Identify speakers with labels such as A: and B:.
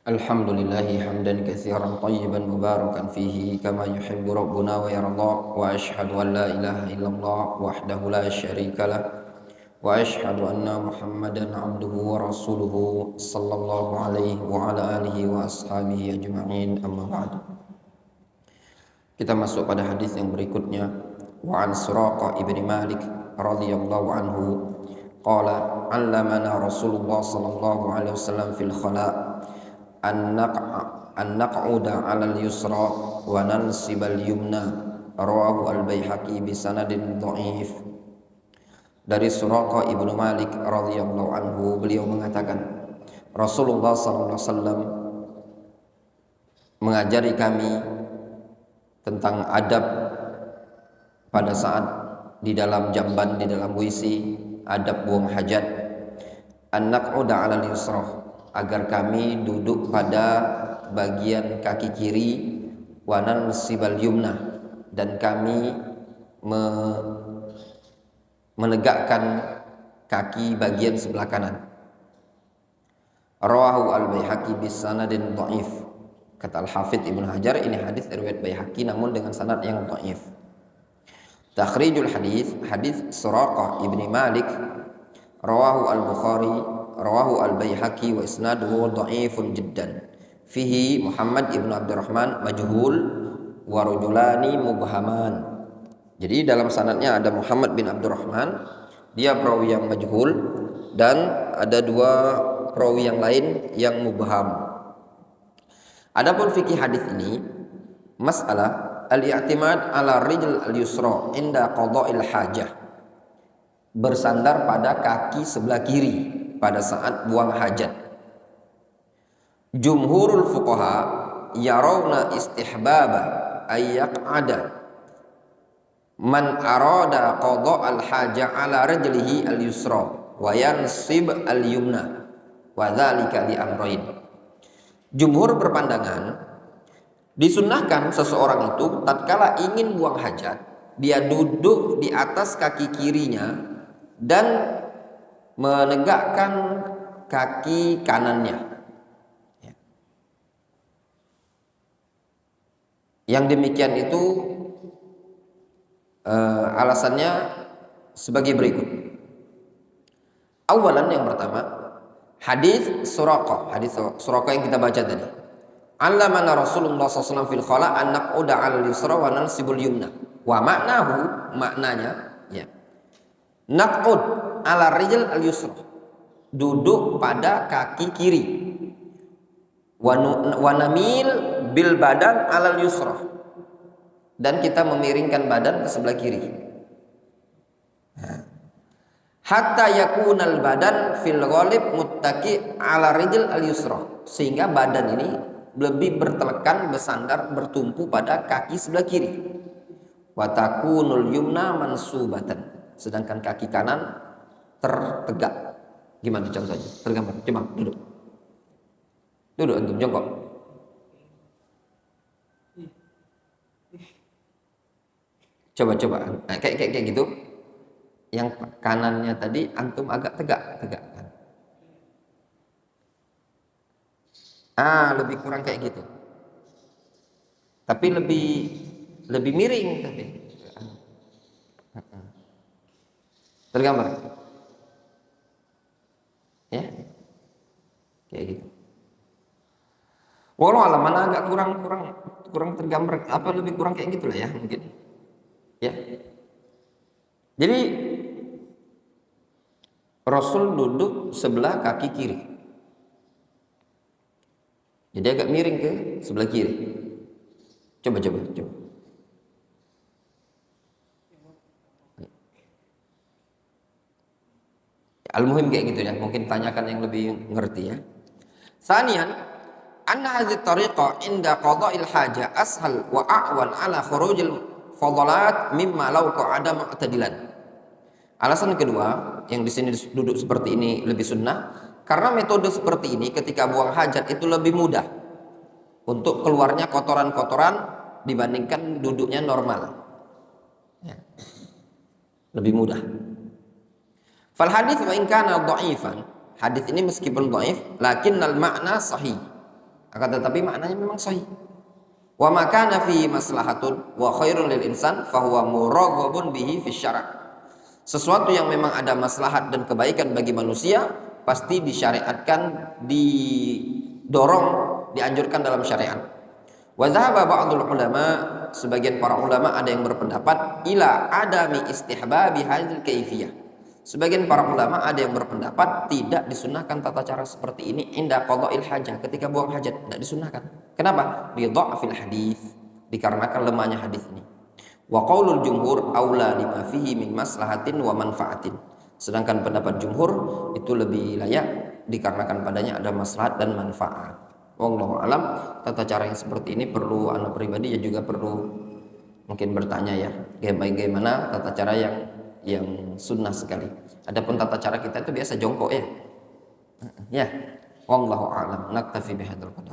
A: Alhamdulillahi hamdan katsiran tayyiban mubarakan fihi kama yuhibbu rabbuna wa yarda wa ashhadu an la ilaha illallah wahdahu la syarikalah wa ashhadu anna Muhammadan abduhu wa rasuluhu sallallahu alaihi wa ala alihi wa ashabihi ajma'in amma ba'du. Kita masuk pada hadis yang berikutnya. Wa an Suraqah ibn Malik radhiyallahu anhu qala 'allamana Rasulullah sallallahu alaihi wasallam fil khala' an naq'uda 'alal yusra wa nansibal yumna, rawahu al-Baihaqi bi sanadin dhaif. Dari Suraqah ibnu Malik radhiyallahu anhu, beliau mengatakan Rasulullah sallallahu alaihi wasallam mengajari kami tentang adab pada saat di dalam jamban, di dalam WC, adab buang hajat. An naq'uda 'alal yusra, agar kami duduk pada bagian kaki kiri, wa nansibal yumna, dan kami menegakkan kaki bagian sebelah kanan. Rawahu al-Baihaqi bis sanadin dhaif. Kata Al-Hafidz Ibnu Hajar, ini hadis riwayat Baihaqi namun dengan sanad yang dhaif. Takhrijul hadis, hadis Suraqah ibni Malik, rawahu al-Bukhari, rawahu al-Baihaqi wa isnaduhu dhaifun jiddan. Fihi Muhammad ibnu Abdurrahman majhul wa rajulani mubhaman. Jadi dalam sanadnya ada Muhammad bin Abdurrahman, dia perawi yang majhul, dan ada dua perawi yang lain yang mubham. Adapun fikih hadis ini, masalah al-i'timad ala rijl al-yusra inda qada'il hajah, bersandar pada kaki sebelah kiri pada saat buang hajat. Jumhurul fuqaha yarawna istihbaba ayyaq'ada man arada qada'al haja ala rajlihi al-yusra wa yansib al-yumna wa dzalika li amrayn. Jumhur berpandangan disunnahkan seseorang itu tatkala ingin buang hajat, dia duduk di atas kaki kirinya dan menegakkan kaki kanannya. Yang demikian itu alasannya sebagai berikut. Awalan, yang pertama, hadis Suraqah yang kita baca tadi. Allamana Rasulullah SAW fil khala an naq'uda 'alal yusra wa nansibul yumna. Wa maknahu, maknanya ya. Naq'ud 'ala rijl al yusra, duduk pada kaki kiri. Wa namil bil badan 'alal yusra, dan kita memiringkan badan ke sebelah kiri. Hatta yakunal badan fil ghalib muttaqi 'ala rijl al yusra, sehingga badan ini lebih bertelekan, bersandar, bertumpu pada kaki sebelah kiri. Wa takunul yumna mansubatan, sedangkan kaki kanan tertegak. Gimana contohnya? Tergambar. Coba duduk. Duduk antum, jongkok. Coba. Nah, kayak gitu. Yang kanannya tadi antum agak tegakkan. Lebih kurang kayak gitu. Tapi lebih miring tapi. Tergambar. Ya. Kayak gitu. Walau alam, mana agak kurang tergambar, apa lebih kurang kayak gitulah ya mungkin. Ya. Jadi Rasul duduk sebelah kaki kiri. Jadi agak miring ke sebelah kiri. Coba. Al-muhim kayak gitu ya. Mungkin tanyakan yang lebih ngerti ya. Sanian, anna hadhihi tariqah inda qada'il haja ashal wa a'wan ala khurujil fadalat mimma law qa'ada mu'tadilan. Alasan kedua, yang di sini duduk seperti ini lebih sunnah, karena metode seperti ini ketika buang hajat itu lebih mudah untuk keluarnya kotoran-kotoran dibandingkan duduknya normal. Ya. Lebih mudah. Fal hadits wa in kana dhaifan, hadis ini meskipun dhaif, lakinnal makna sahih. Akan tetapi maknanya memang sahih. Wa makana fi maslahatun wa khairun lil insan fahuwa muraghabun bihi fi syara'. Sesuatu yang memang ada maslahat dan kebaikan bagi manusia pasti disyariatkan, didorong, dianjurkan dalam syariat. Wa dhahaba ba'dul ulama, sebagian para ulama ada yang berpendapat ila adami istihbabi hadzal kaifiyah. Sebagian para ulama ada yang berpendapat tidak disunahkan tata cara seperti ini inda qada'il hajah, ketika buang hajat, tidak disunahkan. Kenapa? Li dha'fil hadis, dikarenakan lemahnya hadis ini. Wa qaulul jumhur aula lima fihi min maslahatin wa manfaatin. Sedangkan pendapat jumhur itu lebih layak dikarenakan padanya ada maslahat dan manfaat. Wallahu alam. Tata cara yang seperti ini perlu anda pribadi ya juga perlu mungkin bertanya ya, bagaimana tata cara yang sunnah sekali. Adapun tata cara kita itu biasa jongkok ya. Ya. Wallahu a'lam. Naktafi bihadzal qadar.